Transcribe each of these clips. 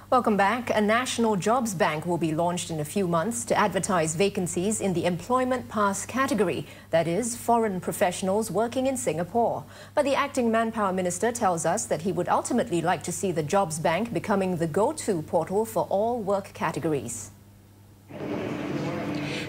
Welcome back. A national jobs bank will be launched in a few months to advertise vacancies in the employment pass category, that is, foreign professionals working in Singapore. But the acting Manpower Minister tells us that he would ultimately like to see the jobs bank becoming the go-to portal for all work categories.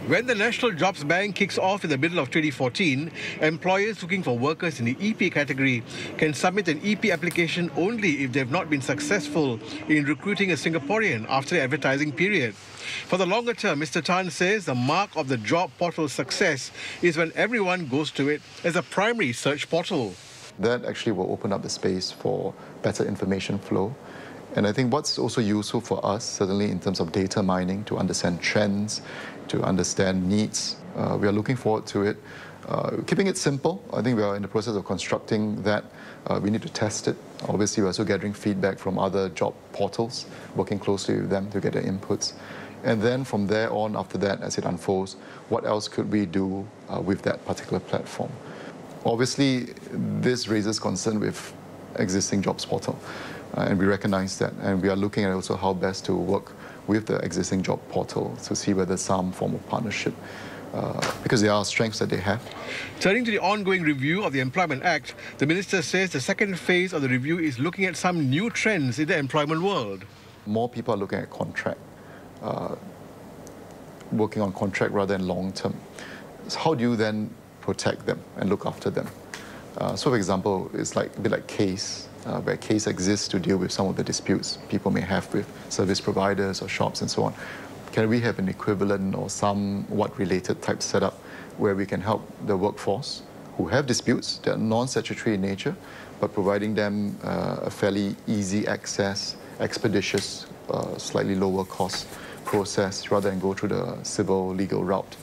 When the National Jobs Bank kicks off in the middle of 2014, employers looking for workers in the EP category can submit an EP application only if they have not been successful in recruiting a Singaporean after the advertising period. For the longer term, Mr. Tan says the mark of the job portal's success is when everyone goes to it as a primary search portal. That actually will open up the space for better information flow. And I think what's also useful for us, certainly in terms of data mining, to understand trends, to understand needs. We are looking forward to it. Keeping it simple, I think we are in the process of constructing that. We need to test it. Obviously, we're also gathering feedback from other job portals, working closely with them to get their inputs. And then from there on, after that, as it unfolds, what else could we do with that particular platform? Obviously, this raises concern with existing jobs portal. And we recognize that, and we are looking at also how best to work with the existing job portal to see whether some form of partnership, because there are strengths that they have. Turning to the ongoing review of the Employment Act, the Minister says the second phase of the review is looking at some new trends in the employment world. More people are looking at contract, working on contract rather than long term. So how do you then protect them and look after them? So, for example, it's like a bit like case, where case exists to deal with some of the disputes people may have with service providers or shops and so on. Can we have an equivalent or somewhat related type setup where we can help the workforce who have disputes that are non-statutory in nature, but providing them a fairly easy access, expeditious, slightly lower cost process rather than go through the civil legal route.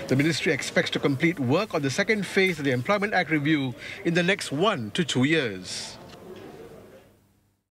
The ministry expects to complete work on the second phase of the Employment Act review in the next 1 to 2 years.